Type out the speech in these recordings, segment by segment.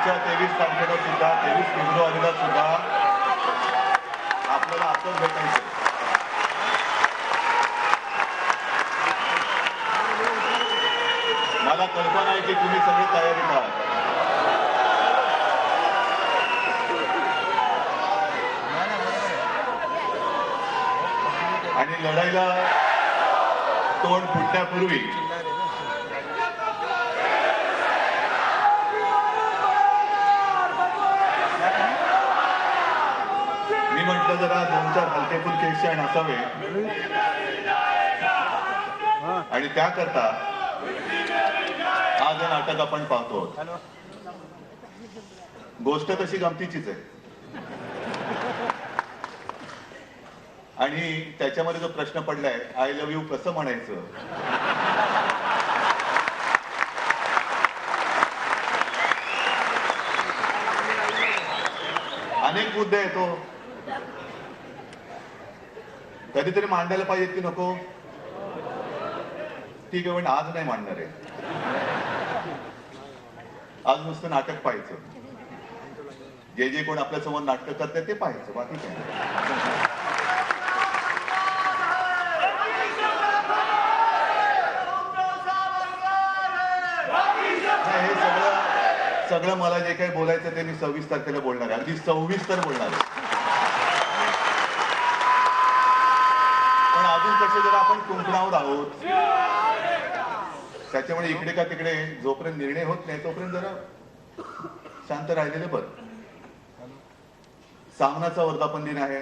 पुढच्या 23 तारखेला सुद्धा 23 फेब्रुवारीला सुद्धा आपल्याला असंच भेटायचं. मला कल्पना आहे की तुम्ही सगळे तयारीत आहात. आणि लढाईला तोंड फुटण्यापूर्वी मी म्हटलं जरा 2-4 हलकेफुलके क्षण असावे आणि त्याकरता आज नाटक आपण पाहतो. गोष्ट तशी गमतीचीच आहे आणि त्याच्यामध्ये जो प्रश्न पडलाय आय लव्ह यू कसं म्हणायचं, अनेक मुद्दे येतो. कधीतरी मांडायला पाहिजेत की नको, ठीक आहे पण आज नाही मांडणार आहे. आज नुसतं नाटक पाहायचं, जे जे कोण आपल्या समोर नाटक करते ते पाहायचं, बाकी काय. हे सगळं मला जे काही बोलायचं ते मी 26 तारखेला बोलणार आहे, अगदी 26 तर बोलणार आहे. पण अजून कसे जरा आपण कुंकणावर आहोत, त्याच्यामुळे इकडे का तिकडे जोपर्यंत निर्णय होत नाही तोपर्यंत जरा शांत राहिलेलं बरं. सामनाचा वर्धापन दिन आहे,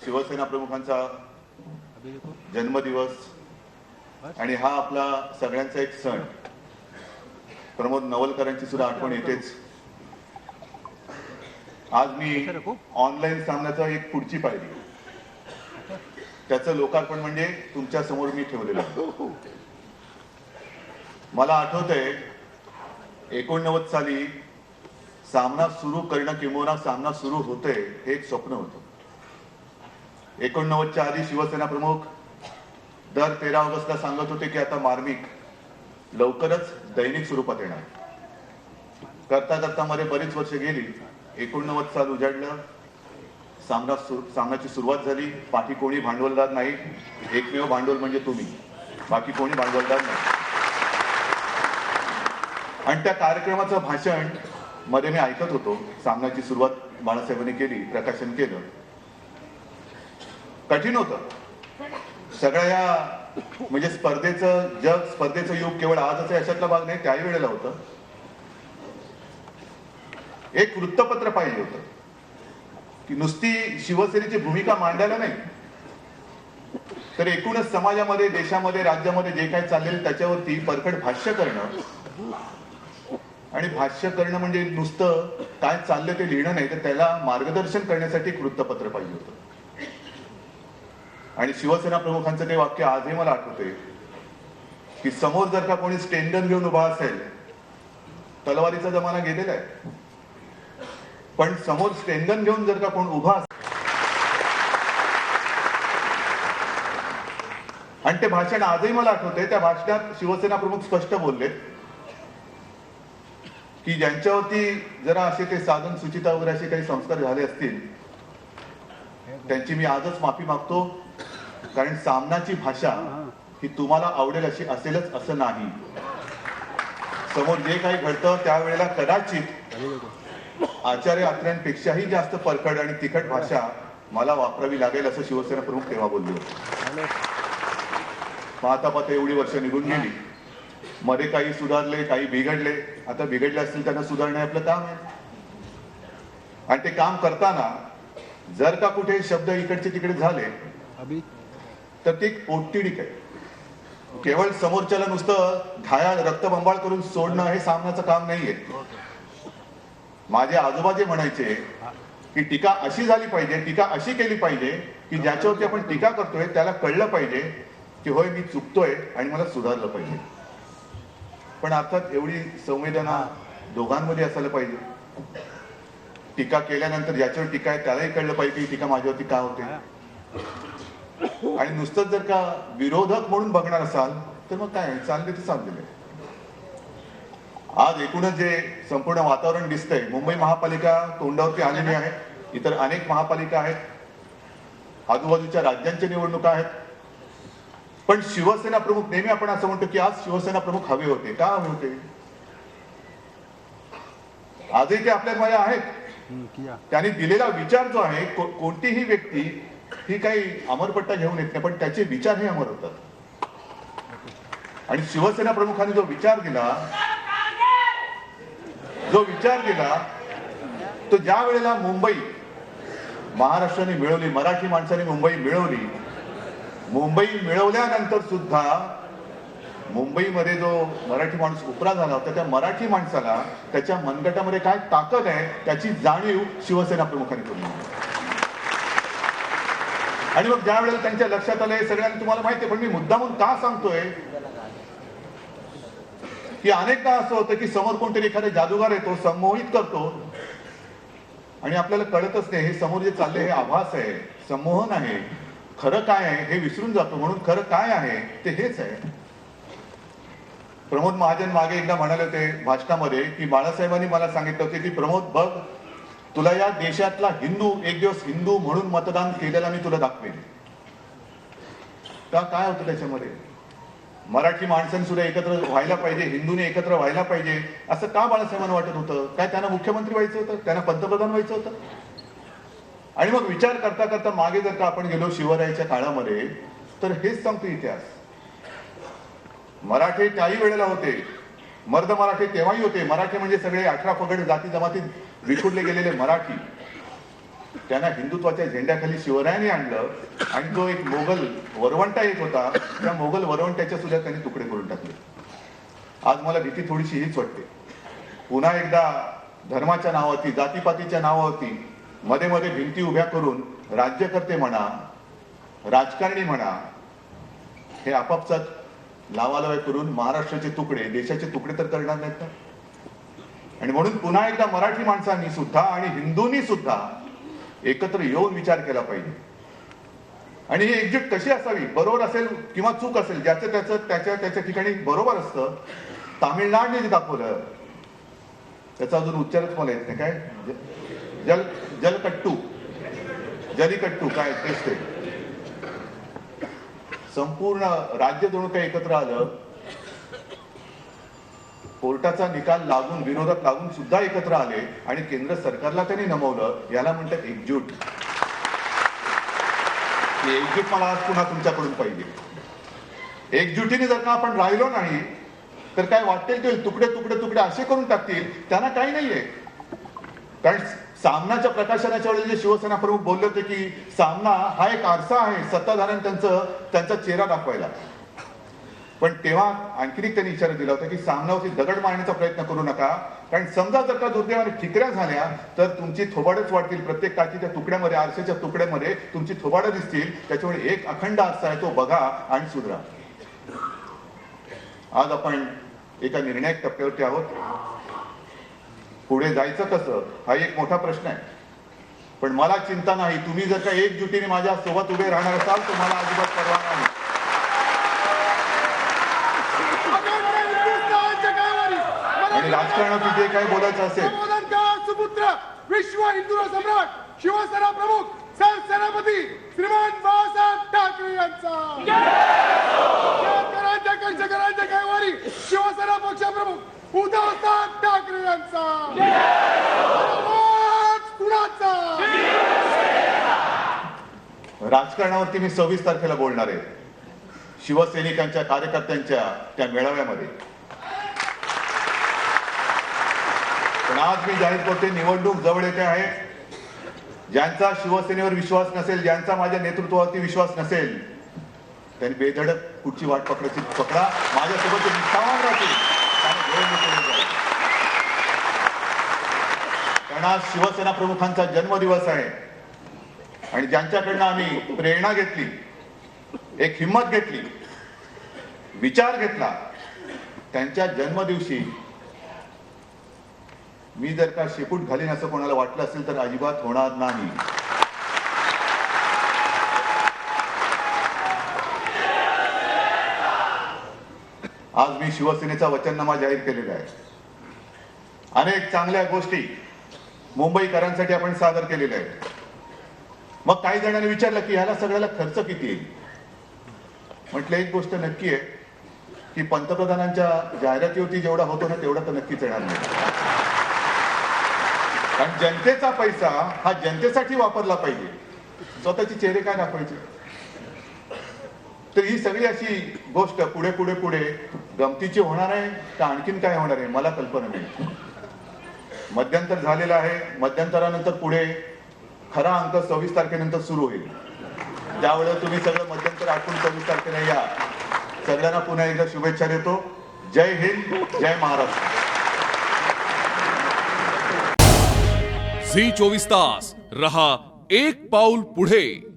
शिवसेना प्रमुखांचा जन्मदिवस आणि हा आपला सगळ्यांचा एक सण. प्रमोद नवलकरांची सुद्धा आठवण येतेच. आज मी ऑनलाईन सामन्याचा एक पुढची पाहिली, त्याचं लोकार्पण म्हणजे तुमच्या समोर मी ठेवलेलं. मला आठवतंय 89 साली सामना सुरू करणं किंवा सामना सुरू होतोय हे एक स्वप्न होतं. 89च्या आधी शिवसेना प्रमुख दर 13 ऑगस्टला सांगत होते की आता मार्मिक लवकरच दैनिक स्वरूपात येणार. करता करता मध्ये बरीच वर्ष गेली. 89 साल उजाडलं, सामन्याची सुरुवात झाली. बाकी कोणी भांडवलदार नाही, एकमेव भांडवल म्हणजे तुम्ही, बाकी कोणी भांडवलदार नाही. आणि त्या कार्यक्रमाचं भाषण मध्ये मी ऐकत होतो. सामन्याची सुरुवात बाळासाहेबांनी केली, प्रकाशन केलं. कठीण होतं सगळ्या या म्हणजे स्पर्धेचं युग केवळ आजच आहे अशातला भाग नाही, त्याही वेळेला होतं. एक वृत्तपत्र पाहिजे होतं की नुसती शिवसेनेची भूमिका मांडायला नाही, तर एकूणच समाजामध्ये, देशामध्ये, राज्यामध्ये जे काही चाललेलं त्याच्यावरती परखड भाष्य करणं. आणि भाष्य करणं म्हणजे नुसतं काय चाललं ते लिहिणं नाही, तर त्याला मार्गदर्शन करण्यासाठी एक वृत्तपत्र पाहिजे होतं. आणि शिवसेना प्रमुखांचं ते वाक्य आजही मला आठवते की समोर जर का कोणी स्टेंडन घेऊन उभा असेल, तलवारीचा जमाना गेलेला आहे, पण समोर स्टेंडन घेऊन जर का कोण उभा असेल. आणि ते भाषण आजही मला आठवते. त्या भाषणात शिवसेना प्रमुख स्पष्ट बोलले की ज्यांच्यावरती जरा असे ते साधन सुचिता वगैरे असे काही संस्कार झाले असतील त्यांची मी आजच माफी मागतो, कारण सामनाची भाषा ही तुम्हाला आवडेल अशी असेलच असं नाही. समोर जे काही घडतं त्यावेळेला कदाचित आचार्य अत्र्यांपेक्षाही जास्त परखड आणि तिखट भाषा मला वापरावी लागेल असं शिवसेना प्रमुख तेव्हा बोलले होते. पाहता पाहता एवढी वर्ष निघून गेली. मध्ये काही सुधारले, काही बिघडले. आता बिघडले असतील त्यांना सुधारणे आपलं काम आहे. आणि ते काम करताना जर का कुठे शब्द इकडचे तिकडे झाले तर ते पोटतिडीक आहे. केवळ समोरच्याला नुसतं घायाळ रक्तबंबाळ करून सोडणं हे सामनाचं काम नाहीये. माझे आजोबा जे म्हणायचे की टीका अशी झाली पाहिजे, टीका अशी केली पाहिजे की ज्याच्यावरती आपण टीका करतोय त्याला कळलं पाहिजे की होय मी चुकतोय आणि मला सुधारलं पाहिजे. पण अर्थात एवढी संवेदना दोघांमध्ये असायला पाहिजे. टीका केल्यानंतर ज्याच्यावर टीका आहे त्यालाही कळलं पाहिजे की टीका माझ्यावरती का होते. आणि नुसतं जर का विरोधक म्हणून बघणार असाल तर मग काय चालले ते चाललेले. आज एकूणच जे संपूर्ण वातावरण दिसतंय, मुंबई महापालिका तोंडावरती आलेली आहे, इतर अनेक महापालिका आहेत, आजूबाजूच्या राज्यांच्या निवडणुका आहेत, पण शिवसेना प्रमुख, नेहमी आपण असं म्हणतो की आज शिवसेना प्रमुख हवे होते. का हवे होते? आजही ते आपल्यामध्ये आहेत. त्यांनी दिलेला विचार जो आहे, कोणतीही व्यक्ती ही काही अमरपट्टा घेऊन येत नाही, पण त्याचे विचार हे अमर होतात. आणि शिवसेना प्रमुखांनी जो विचार दिला तो ज्या वेळेला मुंबई महाराष्ट्राने मिळवली, मराठी माणसाने मुंबई मिळवली, मुंबई मिळवल्यानंतर सुद्धा मुंबईमध्ये जो मराठी माणूस उपरा झाला होता, त्या मराठी माणसाला त्याच्या मनगटामध्ये काय ताकद आहे त्याची जाणीव शिवसेना प्रमुखांनी करून दिली. आणि मग ज्या वेळेला त्यांच्या लक्षात आलं, हे सगळ्यांना तुम्हाला माहिती आहे, पण मी मुद्दामून का सांगतोय की अनेकदा असं होतं की समोर कोणतरी एखादा जादूगार येतो, संमोहित करतो आणि आपल्याला कळतच नाही हे समोर जे चालले हे आभास आहे, संमोहन आहे, खरं काय आहे हे विसरून जातो. म्हणून खरं काय आहे ते हेच आहे. प्रमोद महाजन मागे एकदा म्हणाले होते भाषणामध्ये की बाळासाहेबांनी मला सांगितलं होते की प्रमोद बघ, तुला या देशातला हिंदू एक दिवस हिंदू म्हणून मतदान केलेला मी तुला दाखवेन. का काय होतं त्याच्यामध्ये? मराठी माणसांनी सुद्धा एकत्र व्हायला पाहिजे, हिंदूने एकत्र व्हायला पाहिजे, असं का बाळासाहेबांना वाटत होतं? काय त्यांना मुख्यमंत्री व्हायचं होतं? त्यांना पंतप्रधान व्हायचं होतं? आणि मग विचार करता करता मागे जर का आपण गेलो शिवरायाच्या काळामध्ये, तर हेच सांगतो इतिहास. मराठे त्याही वेळेला होते, मर्द मराठे तेव्हाही होते. मराठी म्हणजे सगळे 18 पगड जाती जमातीत विखुरले गेलेले मराठी. त्यांना हिंदुत्वाच्या झेंड्याखाली शिवरायाने आणलं आणि जो एक मोगल वरवंटा येत होता, त्या मोगल वरवंट्याच्या सुद्धा त्यांनी तुकडे करून टाकले. आज मला भीती थोडीशी हीच वाटते, पुन्हा एकदा धर्माच्या नावावरती, जातीपातीच्या नावावरती मध्ये मध्ये भिंती उभ्या करून राज्यकर्ते म्हणा, राजकारणी म्हणा, हे आपापसात लावालवाय करून महाराष्ट्राचे तुकडे, देशाचे तुकडे तर करणार नाहीत का? आणि म्हणून पुन्हा एकदा मराठी माणसांनी सुद्धा आणि हिंदूंनी सुद्धा एकत्र येऊन विचार केला पाहिजे. आणि ही एकजूट कशी असावी? बरोबर असेल किंवा चूक असेल, ज्याचं त्याचं त्याच्या त्याच्या ठिकाणी बरोबर असतं. तामिळनाडूने जे दाखवलं, त्याचा अजून उच्चारच मला येत नाही, काय जलकट्टू, जलीकट्टू, काय तेच ते. संपूर्ण राज्य जणू काही एकत्र आलं, कोर्टाचा निकाल लागून, विरोधात लागून सुद्धा एकत्र आले आणि केंद्र सरकारला त्यांनी नमवलं. याला म्हणतात एकजूट. एकजूट मला आज पुन्हा तुमच्याकडून पाहिजे. एकजुटीने जर का आपण राहिलो नाही तर काय वाटेल ते तुकडे तुकडे तुकडे असे करून टाकतील, त्यांना काही नाहीये. कारण सामनाच्या प्रकाशनाच्या वेळेला जे शिवसेना प्रमुख बोलले होते की सामना हा एक आरसा आहे सत्ताधाऱ्यांनी त्यांचा चेहरा दाखवायला. पण तेव्हा आणखी एक त्यांनी इशारा दिला होता की सामनावरती दगड मारण्याचा प्रयत्न करू नका, कारण समजा जर का दुर्दैवाने ठिकऱ्या झाल्या तर तुमची थोबाडच वाढतील. प्रत्येक काचीच्या तुकड्यामध्ये, आरशाच्या तुकड्यामध्ये तुमची थोबाडं दिसतील. त्याच्यामुळे एक अखंड आरसा आहे, तो बघा आणि सुधरा. आज आपण एका निर्णायक टप्प्यावरती आहोत. पुढे जायचं कसं हा एक मोठा प्रश्न आहे. पण मला चिंता नाही, तुम्ही जर का एकजुटीने माझ्या सोबत उभे राहणार असाल तर मला अजिबात परवा नाही. आणि राजकारणात जे काही बोलायचं असेल, सुपुत्र विश्व हिंदू सम्राट शिवसेना प्रमुख सरसेनापती श्रीमान बाळासाहेब ठाकरे यांचा, शेतकऱ्यांच्या कष्टकऱ्यांच्या कैवारी शिवसेना पक्ष प्रमुख उद्धवसाहेब ठाकरे यांचा, कुणाचा. राजकारणावरती मी 26 तारखेला बोलणार आहे शिवसैनिकांच्या कार्यकर्त्यांच्या त्या मेळाव्यामध्ये. पण आज मी जाहीर करते, निवडणूक जवळ येते आहे. ज्यांचा शिवसेनेवर विश्वास नसेल, ज्यांचा माझ्या नेतृत्वावरती विश्वास नसेल, त्यांनी बेधडक कुठची वाट पकडा, माझ्यासोबत निष्ठावान राहतील. कारण आज शिवसेना प्रमुखांचा जन्मदिवस आहे आणि ज्यांच्याकडनं आम्ही प्रेरणा घेतली, एक हिंमत घेतली, विचार घेतला, त्यांच्या जन्मदिवशी मी जर का शेपूट घालीन असं कोणाला वाटलं असेल तर अजिबात होणार नाही. आज मी शिवसेनेचा वचननामा जाहीर केलेला आहे. अनेक चांगल्या गोष्टी मुंबईकरांसाठी आपण सादर केलेल्या आहेत. मग काही जणांनी विचारलं की ह्याला सगळ्याला खर्च किती येईल. म्हटलं एक गोष्ट नक्की आहे की पंतप्रधानांच्या जाहिरातीवरती जेवढा होतो ना तेवढा तर नक्कीच येणार नाही. कारण जनतेचा पैसा हा जनतेसाठी वापरला पाहिजे, स्वतःचे चेहरे काय दाखवायचे. तर ही सगळी अशी गोष्ट पुढे पुढे पुढे गमतीची होणार आहे का आणखीन काय होणार आहे मला कल्पना नाही. मध्यंतर झालेलं आहे. मध्यंतरानंतर पुढे खरा अंक 26 तारखेनंतर सुरू होईल. त्यावेळेला तुम्ही सगळं मध्यंतर आठवून 26 तारखेला या. सगळ्यांना पुन्हा एकदा शुभेच्छा देतो. जय हिंद, जय महाराष्ट्र. झी 24 तास रहा एक पाऊल पुढे.